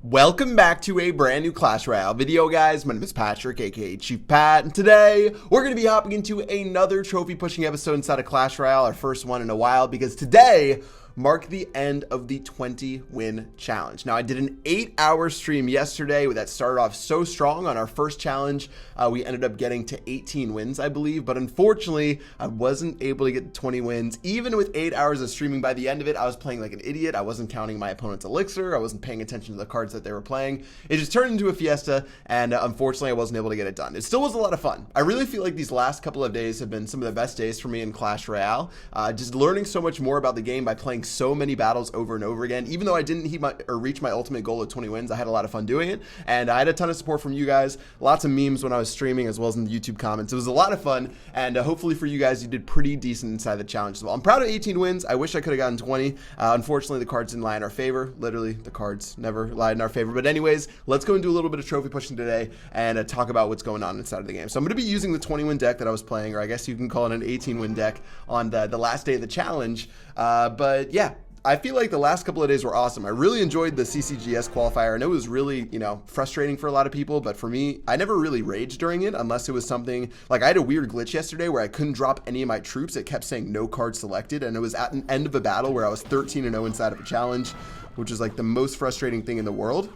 Welcome back to a brand new Clash Royale video, guys. My name is Patrick, aka Chief Pat, and today we're going to be hopping into another trophy pushing episode inside of Clash Royale, our first one in a while, because today mark the end of the 20-win challenge. Now, I did an 8-hour stream yesterday that started off so strong on our first challenge. We ended up getting to 18 wins, I believe, but unfortunately, I wasn't able to get 20 wins. Even with 8 hours of streaming, by the end of it, I was playing like an idiot. I wasn't counting my opponent's elixir. I wasn't paying attention to the cards that they were playing. It just turned into a fiesta, and unfortunately, I wasn't able to get it done. It still was a lot of fun. I really feel like these last couple of days have been some of the best days for me in Clash Royale. Just learning so much more about the game by playing so many battles over and over again. Even though I didn't reach my ultimate goal of 20 wins, I had a lot of fun doing it, and I had a ton of support from you guys. Lots of memes when I was streaming, as well as in the YouTube comments. It was a lot of fun, and hopefully for you guys, you did pretty decent inside the challenge as well. I'm proud of 18 wins. I wish I could have gotten 20. Unfortunately, the cards didn't lie in our favor. Literally, the cards never lied in our favor. But anyways, let's go and do a little bit of trophy pushing today and talk about what's going on inside of the game. So I'm going to be using the 20-win deck that I was playing, or I guess you can call it an 18-win deck on the last day of the challenge. But yeah, I feel like the last couple of days were awesome. I really enjoyed the CCGS qualifier. I know it was really, frustrating for a lot of people, but for me, I never really raged during it unless it was something like I had a weird glitch yesterday where I couldn't drop any of my troops. It kept saying no card selected, and it was at an end of a battle where I was 13-0 inside of a challenge, which is like the most frustrating thing in the world.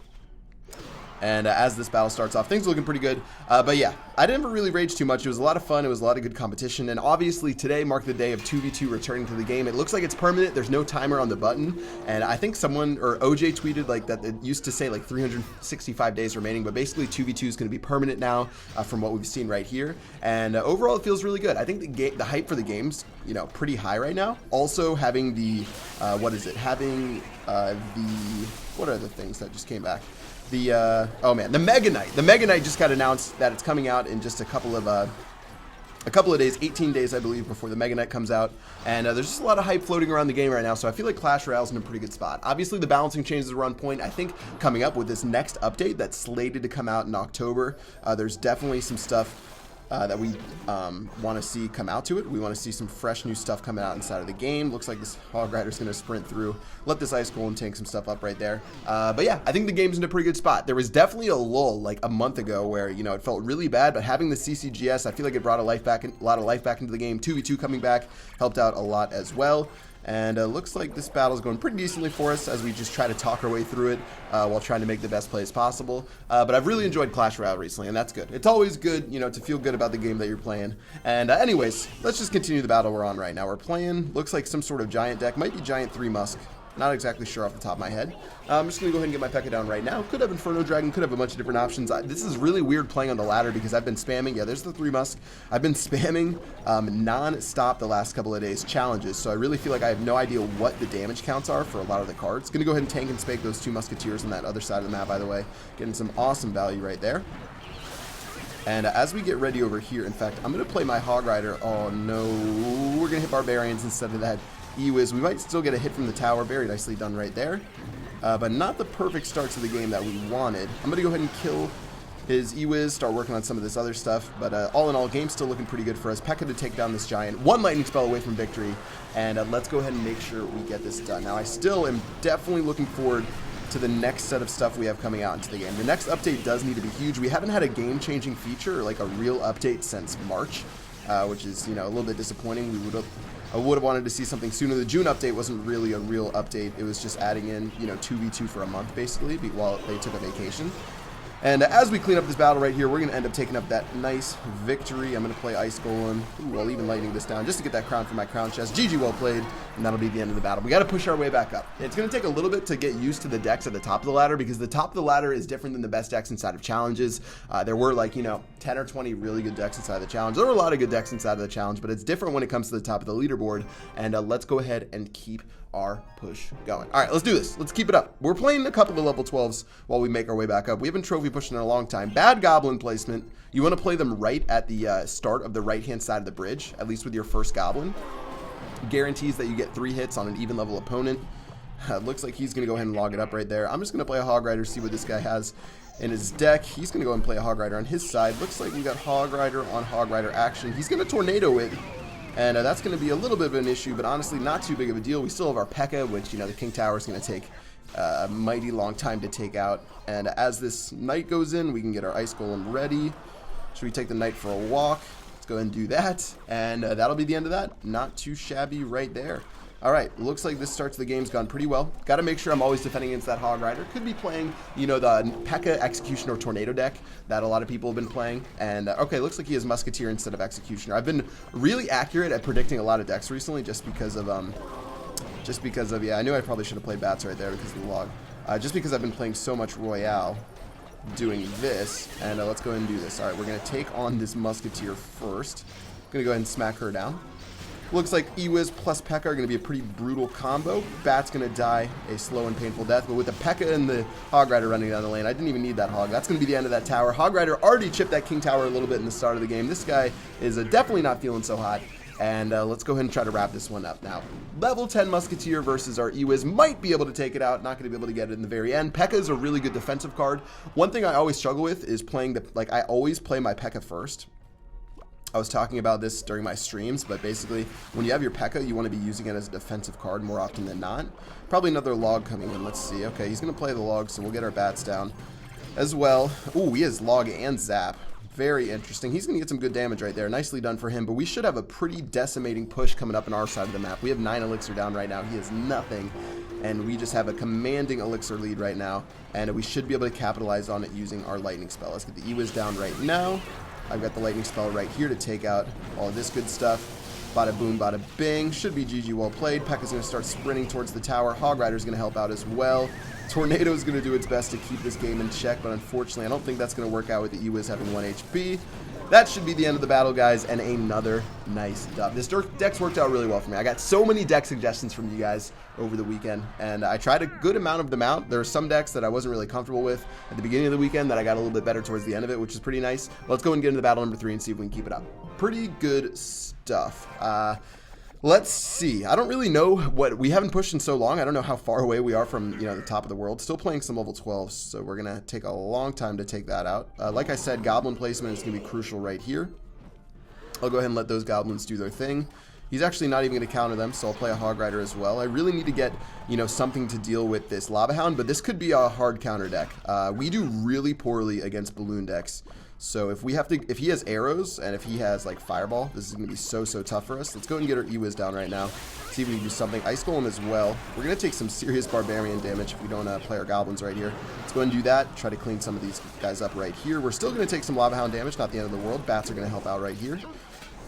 And as this battle starts off, things are looking pretty good. But yeah, I didn't really rage too much. It was a lot of fun. It was a lot of good competition. And obviously today marked the day of 2v2 returning to the game. It looks like it's permanent. There's no timer on the button. And I think someone, or OJ tweeted like that it used to say like 365 days remaining. But basically 2v2 is going to be permanent now from what we've seen right here. And overall, it feels really good. I think the hype for the game's, pretty high right now. Also having the, what are the things that just came back? Oh man, the Mega Knight. The Mega Knight just got announced that it's coming out in just a couple of days, 18 days, I believe, before the Mega Knight comes out. And there's just a lot of hype floating around the game right now, so I feel like Clash Royale's in a pretty good spot. Obviously, the balancing changes are on point. I think coming up with this next update that's slated to come out in October, there's definitely some stuff that we want to see come out to it. We want to see some fresh new stuff coming out inside of the game. Looks like this Hog Rider's going to sprint through, let this Ice Golem tank some stuff up right there. But yeah, I think the game's in a pretty good spot. There was definitely a lull like a month ago where, it felt really bad, but having the CCGS, I feel like it brought a lot of life back into the game. 2v2 coming back helped out a lot as well. And looks like this battle is going pretty decently for us as we just try to talk our way through it while trying to make the best plays possible. But I've really enjoyed Clash Royale recently, and that's good. It's always good, to feel good about the game that you're playing. And anyways, let's just continue the battle we're on right now. We're playing, looks like some sort of giant deck. Might be Giant 3 Musk. Not exactly sure off the top of my head. I'm just going to go ahead and get my P.E.K.K.A. down right now. Could have Inferno Dragon, could have a bunch of different options. This is really weird playing on the ladder because I've been spamming. Yeah, there's the 3 Musk. I've been spamming non-stop the last couple of days challenges, so I really feel like I have no idea what the damage counts are for a lot of the cards. Going to go ahead and tank and spake those 2 Musketeers on that other side of the map, by the way. Getting some awesome value right there. And as we get ready over here, in fact, I'm going to play my Hog Rider. Oh no, we're going to hit Barbarians instead of that E-Wiz. We might still get a hit from the tower. Very nicely done right there. But not the perfect start to the game that we wanted. I'm going to go ahead and kill his E-Wiz, start working on some of this other stuff. But all in all, game's still looking pretty good for us. P.E.K.K.A. to take down this giant. 1 lightning spell away from victory. And let's go ahead and make sure we get this done. Now, I still am definitely looking forward to the next set of stuff we have coming out into the game. The next update does need to be huge. We haven't had a game-changing feature or like a real update since March, which is, a little bit disappointing. I would have wanted to see something sooner. The June update wasn't really a real update. It was just adding in, 2v2 for a month, basically, while they took a vacation. And as we clean up this battle right here, we're going to end up taking up that nice victory. I'm going to play Ice Golem. Ooh, I'll even lightning this down just to get that crown for my crown chest. GG, well played. And that'll be the end of the battle. We got to push our way back up. It's going to take a little bit to get used to the decks at the top of the ladder because the top of the ladder is different than the best decks inside of challenges. There were like, 10 or 20 really good decks inside of the challenge. There were a lot of good decks inside of the challenge, but it's different when it comes to the top of the leaderboard. And let's go ahead and keep our push going. All right, let's do this. Let's keep it up. We're playing a couple of level 12s while we make our way back up. We haven't trophy pushing in a long time. Bad goblin placement. You want to play them right at the start of the right-hand side of the bridge, at least with your first goblin. Guarantees that you get 3 hits on an even level opponent. Looks like he's going to go ahead and log it up right there. I'm just going to play a Hog Rider, see what this guy has in his deck. He's going to go and play a Hog Rider on his side. Looks like we got Hog Rider on Hog Rider action. He's going to Tornado it. And that's going to be a little bit of an issue, but honestly not too big of a deal. We still have our P.E.K.K.A., which, the King Tower is going to take a mighty long time to take out. And as this knight goes in, we can get our ice golem ready. Should we take the knight for a walk? Let's go ahead and do that. And that'll be the end of that. Not too shabby right there. All right, looks like this starts the game's gone pretty well. Got to make sure I'm always defending against that Hog Rider. Could be playing, you know, the P.E.K.K.A. Executioner Tornado deck that a lot of people have been playing. And okay, looks like he has Musketeer instead of Executioner. I've been really accurate at predicting a lot of decks recently, just because of yeah, I knew I probably should have played Bats right there because of the log. Just because I've been playing so much Royale, doing this, and let's go ahead and do this. All right, we're gonna take on this Musketeer first. Gonna go ahead and smack her down. Looks like Ewiz plus P.E.K.K.A. are going to be a pretty brutal combo. Bat's going to die a slow and painful death, but with the P.E.K.K.A. and the Hog Rider running down the lane, I didn't even need that Hog. That's going to be the end of that tower. Hog Rider already chipped that King Tower a little bit in the start of the game. This guy is definitely not feeling so hot, and let's go ahead and try to wrap this one up. Now, level 10 Musketeer versus our Ewiz might be able to take it out. Not going to be able to get it in the very end. P.E.K.K.A. is a really good defensive card. One thing I always struggle with is playing I always play my P.E.K.K.A. first. I was talking about this during my streams, but basically, when you have your P.E.K.K.A., you want to be using it as a defensive card more often than not. Probably another log coming in. Let's see. Okay, he's going to play the log, so we'll get our bats down as well. Ooh, he has log and zap. Very interesting. He's going to get some good damage right there. Nicely done for him, but we should have a pretty decimating push coming up on our side of the map. We have 9 elixir down right now. He has nothing, and we just have a commanding elixir lead right now, and we should be able to capitalize on it using our lightning spell. Let's get the Ewiz down right now. I've got the lightning spell right here to take out all of this good stuff. Bada boom, bada bing. Should be GG well played. P.E.K.K.A.'s going to start sprinting towards the tower. Hog Rider's going to help out as well. Tornado's going to do its best to keep this game in check, but unfortunately I don't think that's going to work out with the Ewiz having 1 HP. That should be the end of the battle, guys, and another nice dub. This deck's worked out really well for me. I got so many deck suggestions from you guys over the weekend, and I tried a good amount of them out. There are some decks that I wasn't really comfortable with at the beginning of the weekend that I got a little bit better towards the end of it, which is pretty nice. Let's go and get into battle number 3 and see if we can keep it up. Pretty good stuff. Let's see. I don't really know what we haven't pushed in so long. I don't know how far away we are from, you know, the top of the world. Still playing some level 12s, so we're gonna take a long time to take that out. Like I said, goblin placement is gonna be crucial right here. I'll go ahead and let those goblins do their thing. He's actually not even gonna counter them, so I'll play a Hog Rider as well. I really need to get, you know, something to deal with this Lava Hound, but this could be a hard counter deck. We do really poorly against balloon decks. So if he has arrows and if he has like fireball, this is going to be so tough for us. Let's go ahead and get our Ewiz down right now. See if we can do something. Ice Golem as well. We're going to take some serious barbarian damage if we don't play our goblins right here. Let's go ahead and do that. Try to clean some of these guys up right here. We're still going to take some Lava Hound damage. Not the end of the world. Bats are going to help out right here.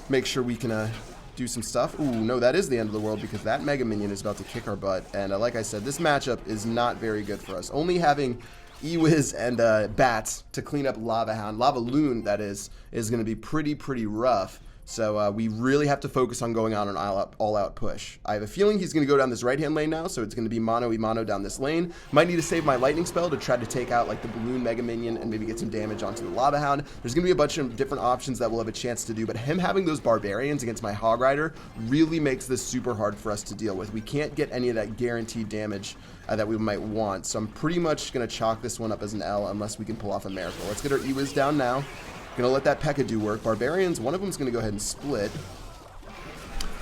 Make sure we can do some stuff. Ooh, no, that is the end of the world because that Mega Minion is about to kick our butt. And like I said, this matchup is not very good for us. Only having Ewiz and Bats to clean up Lava Hound, Lava Loon, that is going to be pretty rough. So we really have to focus on going on an all-out push. I have a feeling he's going to go down this right-hand lane now, so it's going to be mono-y-mono down this lane. Might need to save my lightning spell to try to take out like the balloon Mega Minion and maybe get some damage onto the Lava Hound. There's going to be a bunch of different options that we'll have a chance to do, but him having those barbarians against my Hog Rider really makes this super hard for us to deal with. We can't get any of that guaranteed damage that we might want, so I'm pretty much going to chalk this one up as an L unless we can pull off a miracle. Let's get our Ewiz down now. Gonna let that P.E.K.K.A. do work. Barbarians, one of them's gonna go ahead and split.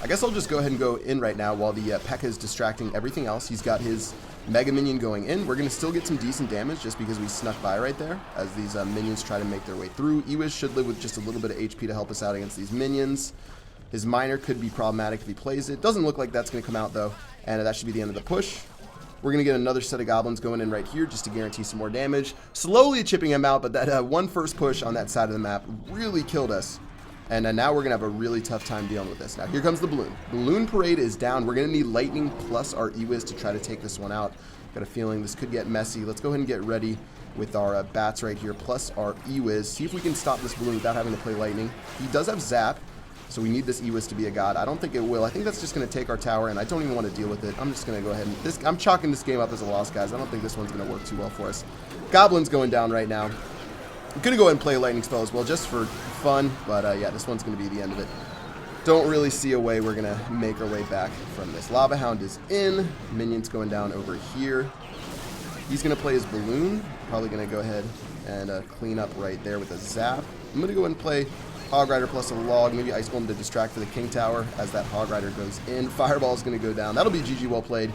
I guess I'll just go ahead and go in right now while the P.E.K.K.A. is distracting everything else. He's got his Mega Minion going in. We're gonna still get some decent damage just because we snuck by right there as these minions try to make their way through. Ewiz should live with just a little bit of HP to help us out against these minions. His Miner could be problematic if he plays it. Doesn't look like that's gonna come out though, and that should be the end of the push. We're going to get another set of goblins going in right here just to guarantee some more damage. Slowly chipping him out, but that one first push on that side of the map really killed us. And now we're going to have a really tough time dealing with this. Now here comes the balloon. Balloon Parade is down. We're going to need lightning plus our Ewiz to try to take this one out. Got a feeling this could get messy. Let's go ahead and get ready with our bats right here plus our Ewiz. See if we can stop this balloon without having to play lightning. He does have zap. So we need this Ewiz to be a god. I don't think it will. I think that's just going to take our tower, and I don't even want to deal with it. I'm just going to go ahead and... I'm chalking this game up as a loss, guys. I don't think this one's going to work too well for us. Goblin's going down right now. I'm going to go ahead and play a lightning spell as well, just for fun. But, yeah, this one's going to be the end of it. Don't really see a way we're going to make our way back from this. Lava Hound is in. Minion's going down over here. He's going to play his balloon. Probably going to go ahead and clean up right there with a zap. I'm going to go ahead and play... Hog Rider plus a log, maybe Ice Golem to distract for the King Tower as that Hog Rider goes in. Fireball is going to go down. That'll be GG well played.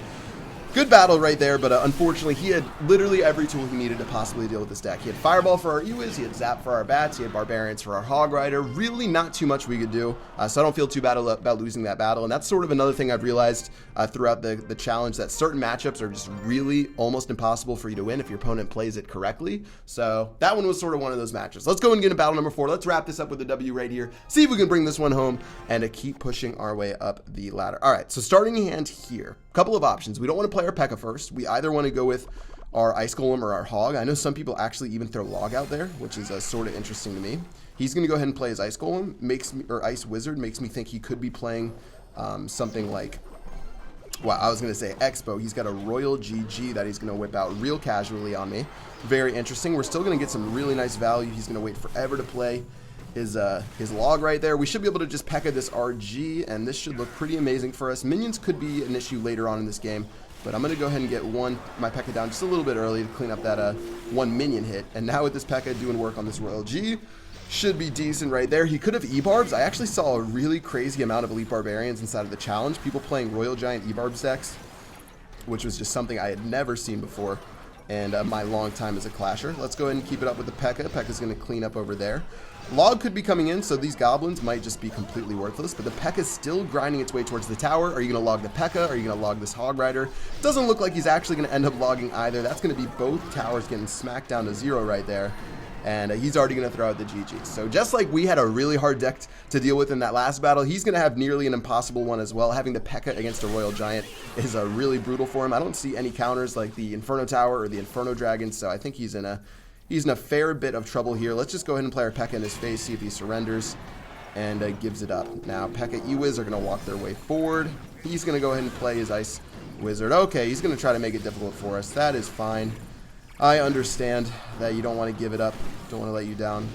Good battle right there, but unfortunately, he had literally every tool he needed to possibly deal with this deck. He had Fireball for our Ewiz, he had Zap for our Bats, he had Barbarians for our Hog Rider. Really not too much we could do, so I don't feel too bad about losing that battle. And that's sort of another thing I've realized throughout the challenge, that certain matchups are just really almost impossible for you to win if your opponent plays it correctly. So that one was sort of one of those matches. Let's go and get into battle number 4. Let's wrap this up with a W right here, see if we can bring this one home and keep pushing our way up the ladder. All right, so starting hand here. Couple of options. We don't want to play our P.E.K.K.A first. We either want to go with our Ice Golem or our Hog. I know some people actually even throw Log out there, which is sort of interesting to me. He's going to go ahead and play his Ice Golem. Or Ice Wizard makes me think he could be playing something like, well, I was going to say Expo. He's got a Royal GG that he's going to whip out real casually on me. Very interesting. We're still going to get some really nice value. He's going to wait forever to play his Log right there. We should be able to just P.E.K.K.A this RG, and this should look pretty amazing for us. Minions could be an issue later on in this game, but I'm going to go ahead and get my P.E.K.K.A down just a little bit early to clean up that one minion hit. And now with this P.E.K.K.A doing work on this Royal G, should be decent right there. He could have E-Barbs. I actually saw a really crazy amount of Elite Barbarians inside of the challenge. People playing Royal Giant E-Barbs decks, which was just something I had never seen before and my long time as a Clasher. Let's go ahead and keep it up with the P.E.K.K.A. P.E.K.K.A's going to clean up over there. Log could be coming in, so these goblins might just be completely worthless, but the P.E.K.K.A is still grinding its way towards the tower. Are you going to log the P.E.K.K.A? Are you going to log this Hog Rider? Doesn't look like he's actually going to end up logging either. That's going to be both towers getting smacked down to 0 right there. And he's already going to throw out the GG. So just like we had a really hard deck to deal with in that last battle, he's going to have nearly an impossible one as well. Having the P.E.K.K.A against a Royal Giant is really brutal for him. I don't see any counters like the Inferno Tower or the Inferno Dragon, so I think he's in a fair bit of trouble here. Let's just go ahead and play our P.E.K.K.A in his face, see if he surrenders and gives it up. Now P.E.K.K.A E-Wiz are going to walk their way forward. He's going to go ahead and play his Ice Wizard. Okay, he's going to try to make it difficult for us. That is fine. I understand that you don't want to give it up. Don't want to let you down.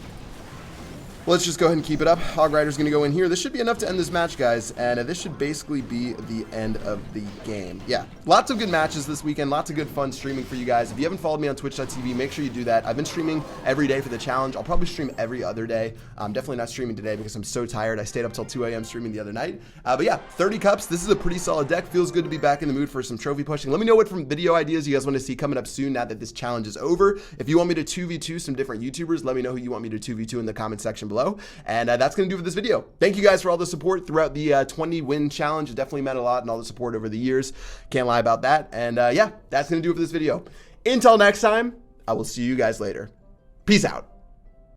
Let's just go ahead and keep it up. Hog Rider's going to go in here. This should be enough to end this match, guys, and this should basically be the end of the game. Yeah, lots of good matches this weekend, lots of good fun streaming for you guys. If you haven't followed me on twitch.tv, make sure you do that. I've been streaming every day for the challenge. I'll probably stream every other day. I'm definitely not streaming today because I'm so tired. I stayed up till 2 a.m. streaming the other night. But yeah, 30 cups. This is a pretty solid deck. Feels good to be back in the mood for some trophy pushing. Let me know what video ideas you guys want to see coming up soon now that this challenge is over. If you want me to 2v2 some different YouTubers, let me know who you want me to 2v2 in the comment section below. And that's going to do for this video. Thank you guys for all the support throughout the 20 win challenge. It definitely meant a lot, and all the support over the years. Can't lie about that. And yeah, that's going to do it for this video. Until next time, I will see you guys later. Peace out.